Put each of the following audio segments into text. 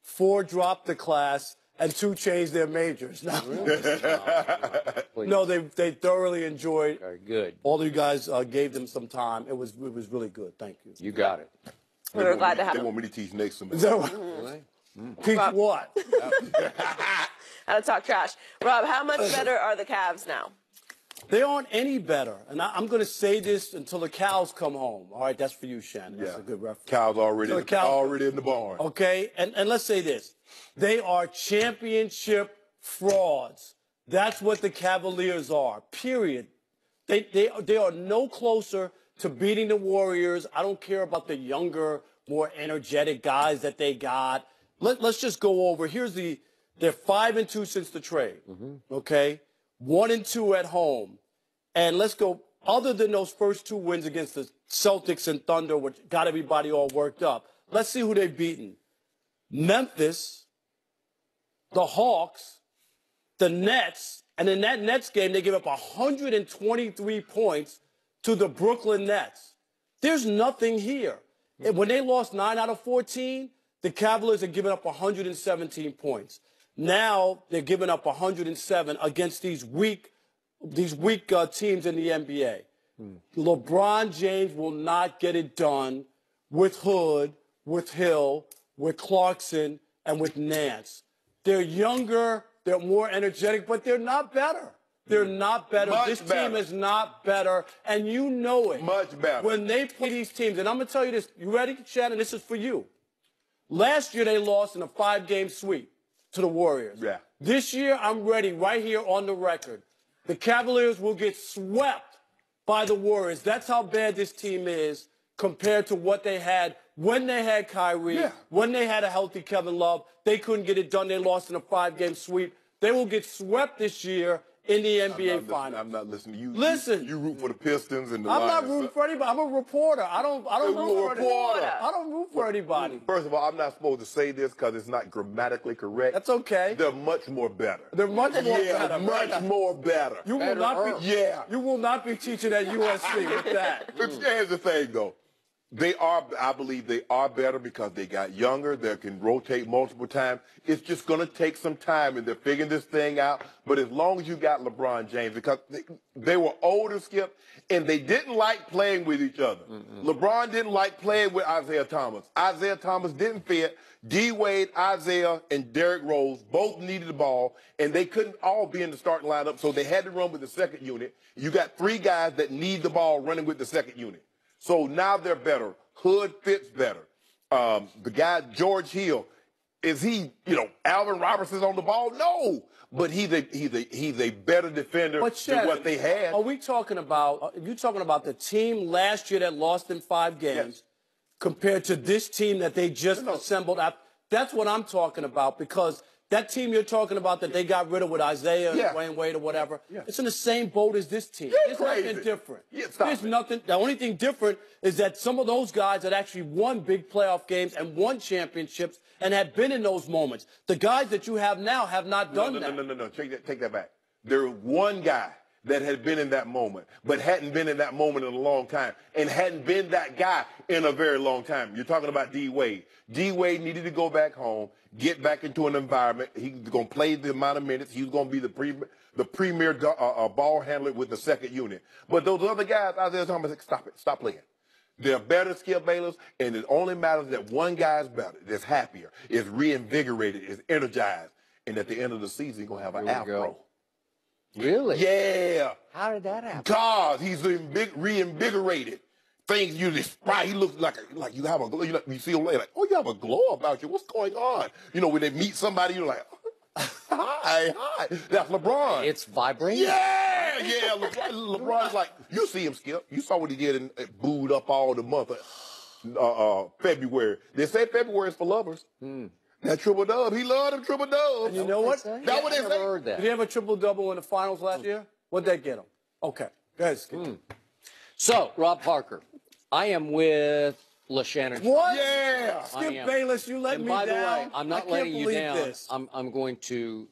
4 dropped the class, and 2 changed their majors. No, no, they thoroughly enjoyed. Very good. All of you guys gave them some time. It was really good. Thank you. You got it. We're glad to have They them. want me to teach next semester. Really? Teach what? How to talk trash. Rob, how much better are the Cavs now? They aren't any better. And I'm going to say this until the cows come home. All right, that's for you, Shannon. That's a good reference. Cows already in the barn. Okay, and let's say this. They are championship frauds. That's what the Cavaliers are, period. They are no closer to beating the Warriors. I don't care about the younger, more energetic guys that they got. Let's just go over. They're 5-2 since the trade, okay? 1-2 at home. And let's go, other than those first 2 wins against the Celtics and Thunder, which got everybody all worked up, let's see who they've beaten. Memphis, the Hawks, the Nets, and in that Nets game, they gave up 123 points to the Brooklyn Nets. There's nothing here. And when they lost 9 out of 14, the Cavaliers had given up 117 points. Now they're giving up 107 against these weak teams in the NBA. LeBron James will not get it done with Hood, with Hill, with Clarkson, and with Nance. They're younger, they're more energetic, but they're not better. They're not better. This team is not better, and you know it. Much better. When they play these teams, and I'm going to tell you this. You ready, Shannon? This is for you. Last year, they lost in a 5-game sweep to the Warriors. Yeah. This year, I'm ready right here on the record. The Cavaliers will get swept by the Warriors. That's how bad this team is compared to what they had when they had Kyrie, when they had a healthy Kevin Love. They couldn't get it done. They lost in a 5-game sweep. They will get swept this year in the NBA Finals. I'm not listening to you. Listen. You root for the Pistons and the I'm Lions. not rooting for anybody. I'm a reporter. I don't root for anybody. First of all, I'm not supposed to say this because it's not grammatically correct. That's okay. They're much more better. They're much more better. Much more better. You will not be. You will not be teaching at USC with that. Here's the thing, though. I believe they are better because they got younger. They can rotate multiple times. It's just going to take some time, and they're figuring this thing out. But as long as you got LeBron James, because they were older, Skip, and they didn't like playing with each other. LeBron didn't like playing with Isaiah Thomas. Isaiah Thomas didn't fit. D-Wade, Isaiah, and Derrick Rose both needed the ball, and they couldn't all be in the starting lineup, so they had to run with the second unit. You got 3 guys that need the ball running with the second unit. So now they're better. Hood fits better. The guy, George Hill, is he, Alvin Robertson's on the ball? No. But he's a better defender than what they had. Are you talking about the team last year that lost in 5 games compared to this team that they just assembled? That's what I'm talking about, because that team you're talking about that they got rid of with Isaiah and Dwayne Wade or whatever, it's in the same boat as this team. There's nothing different. There's nothing. The only thing different is that some of those guys that actually won big playoff games and won championships and had been in those moments. The guys that you have now have not done that. No. Take that back. There was one guy that had been in that moment, but hadn't been in that moment in a long time, and hadn't been that guy in a very long time. You're talking about D-Wade. D-Wade needed to go back home, get back into an environment. He's going to play the amount of minutes. He's going to be the premier ball handler with the second unit. But those other guys, Isaiah Thomas, stop it. Stop playing. They're better Skip Bayless, and it only matters that one guy's better, that's happier, is reinvigorated, is energized, and at the end of the season, he's going to have an afro. Really? Yeah. How did that happen? God, he's reinvigorated. Things you just he looks like you have a glow. You see him like, oh, you have a glow about you. What's going on? When they meet somebody, you're like, hi. That's LeBron. It's vibrating. Yeah. LeBron's like, you see him, Skip. You saw what he did and booed up all the month of February. They say February is for lovers. That triple-double, he loved him triple-double. And you know what? That's what they say. Heard that. Did he have a triple-double in the finals last year? What'd that get him? Okay. Go ahead, Skip. So, Rob Parker, I am with LaShannon. What? Yeah. Skip Bayless, you let me down. By the way, I'm not letting you down. This. I'm going to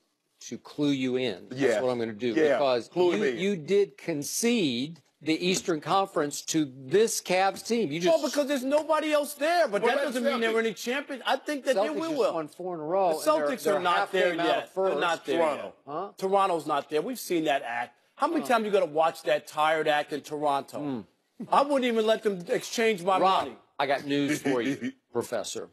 clue you in. That's Yeah. what I'm going to do. Yeah. Because Clue me in. you did concede the Eastern Conference to this Cavs team. You just well, because there's nobody else there, but that doesn't mean there are any champions. I think that they will. Celtics won 4 in a row. The Celtics are not there yet. They're not there Toronto. yet. Huh? Toronto's not there. We've seen that act. How many times you got to watch that tired act in Toronto? I wouldn't even let them exchange my money. I got news for you, Professor.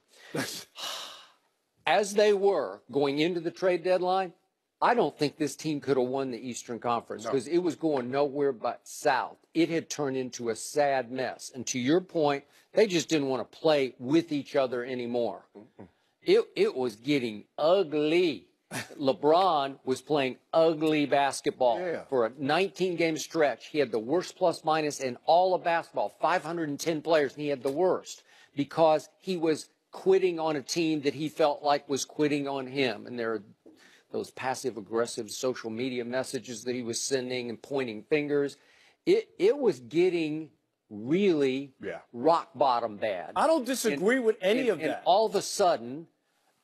As they were going into the trade deadline, I don't think this team could have won the Eastern Conference because it was going nowhere but south. It had turned into a sad mess. And to your point, they just didn't want to play with each other anymore. It was getting ugly. LeBron was playing ugly basketball for a 19-game stretch. He had the worst plus-minus in all of basketball, 510 players, and he had the worst because he was quitting on a team that he felt like was quitting on him. And there are those passive-aggressive social media messages that he was sending and pointing fingers. It was getting really rock-bottom bad. I don't disagree with any of that. And all of a sudden,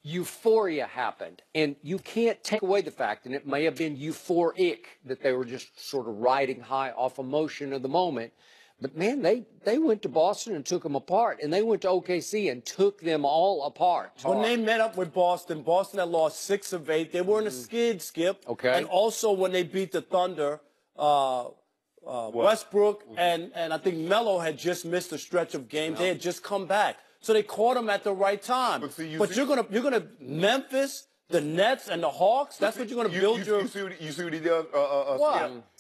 euphoria happened. And you can't take away the fact, and it may have been euphoric, that they were just sort of riding high off emotion of the moment. But, man, they went to Boston and took them apart. And they went to OKC and took them all apart. When they met up with Boston, Boston had lost 6 of 8. They were in a skid, Skip. Okay. And also when they beat the Thunder, Westbrook and I think Melo had just missed a stretch of games. They had just come back. So they caught them at the right time. But you're gonna Memphis, the Nets, and the Hawks. That's what you're gonna build your. You see what he does.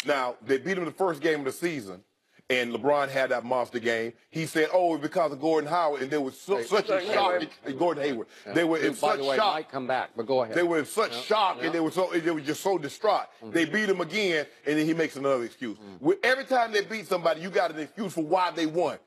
Now they beat him the first game of the season, and LeBron had that monster game. He said, "Oh, it's because of Gordon Howard," and there was such a shock. Gordon Hayward. They were in such shock. Might come back, but go ahead. They were in such shock, and they were just so distraught. They beat him again, and then he makes another excuse. Every time they beat somebody, you got an excuse for why they won.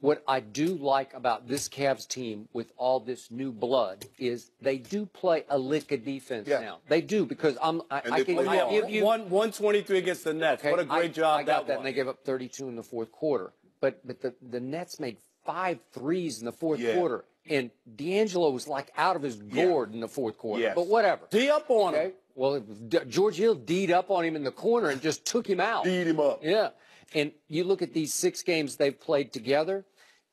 What I do like about this Cavs team with all this new blood is they do play a lick of defense now. They do, because I give you 123 against the Nets. What a great job I got that, was. and they gave up 32 in the fourth quarter. But the Nets made 5 threes in the fourth quarter, and D'Angelo was like out of his gourd in the fourth quarter. But whatever. D up on him. Well, George Hill D'd up on him in the corner and just took him out. D'd him up. Yeah. And you look at these 6 games they've played together,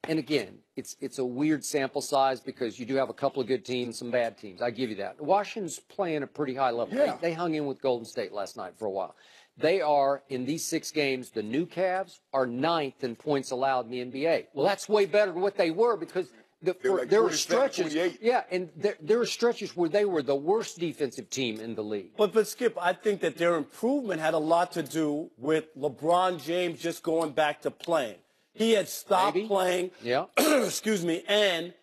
and again, it's a weird sample size because you do have a couple of good teams, some bad teams. I give you that. Washington's playing a pretty high level. They hung in with Golden State last night for a while. They are, in these 6 games, the new Cavs are 9th in points allowed in the NBA. Well, that's way better than what they were because there were stretches. And there were stretches where they were the worst defensive team in the league. But Skip, I think that their improvement had a lot to do with LeBron James just going back to playing. He had stopped playing. Excuse me. And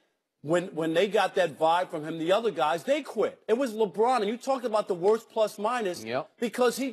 when they got that vibe from him, the other guys, they quit. It was LeBron. And you talked about the worst plus minus because he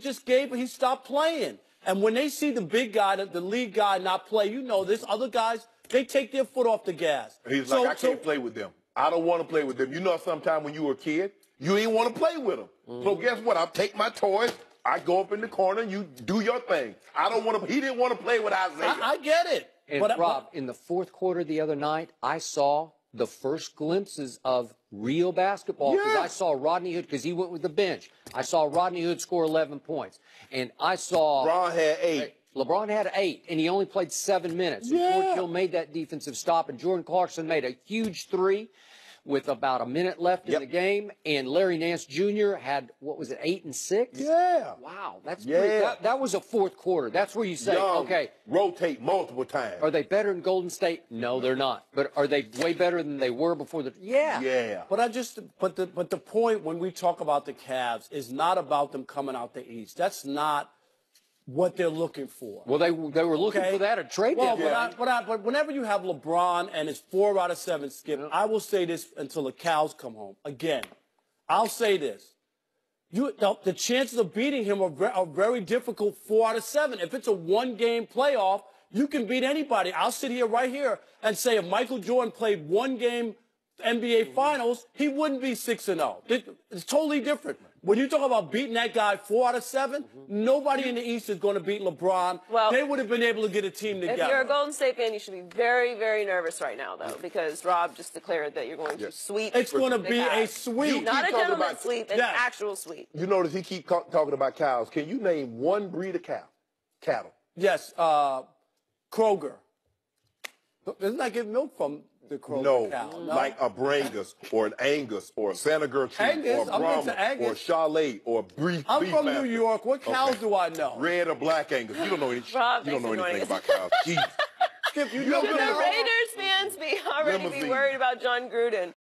stopped playing. And when they see the big guy, the lead guy not play, you know this, other guys, they take their foot off the gas. He's like, I can't play with them. I don't want to play with them. You know, sometime when you were a kid, you didn't want to play with them. So guess what? I'll take my toys. I go up in the corner, and you do your thing. I don't want to. He didn't want to play with Isaiah. I get it. And Rob, in the fourth quarter the other night, I saw the first glimpses of real basketball because I saw Rodney Hood, because he went with the bench. I saw Rodney Hood score 11 points, and I saw LeBron had 8. LeBron had 8, and he only played 7 minutes. And George Hill made that defensive stop, and Jordan Clarkson made a huge 3 with about a minute left in the game, and Larry Nance Jr. had, what was it, 8 and 6? Wow, that's pretty, that was a fourth quarter. That's where you say, okay, rotate multiple times. Are they better than Golden State? No, they're not. But are they way better than they were before the? But the point when we talk about the Cavs is not about them coming out the East. That's not what they're looking for. Well, they were looking for that at trade deadline. But whenever you have LeBron and it's 4 out of 7, Skip, I will say this until the cows come home. Again, I'll say this. The chances of beating him are very difficult 4 out of 7. If it's a 1-game playoff, you can beat anybody. I'll sit here right here and say if Michael Jordan played 1-game NBA Finals, he wouldn't be 6-0. It's totally different. When you talk about beating that guy 4 out of 7, nobody in the East is going to beat LeBron. Well, they would have been able to get a team together. If you're a Golden State fan, you should be very, very nervous right now, though, because Rob just declared that you're going to sweep. It's going to be a sweep. Not a gentleman's sweep, an actual sweep. You notice he keep talking about cows. Can you name one breed of cattle Yes, Kroger. Isn't that getting milk from the Kroger No, cow? like a Brangus or an Angus or a Santa Gertrude Angus? or a I'm Brahma into Angus. or a Charlet or a beef. I'm from master. New York. What cows Okay. do I know? Red or black Angus? You don't know, Rob, you don't thanks know for joining anything us. about cows. Jeez. Skip, you You know Should the cows? Raiders fans be already be Limousine. worried about John Gruden?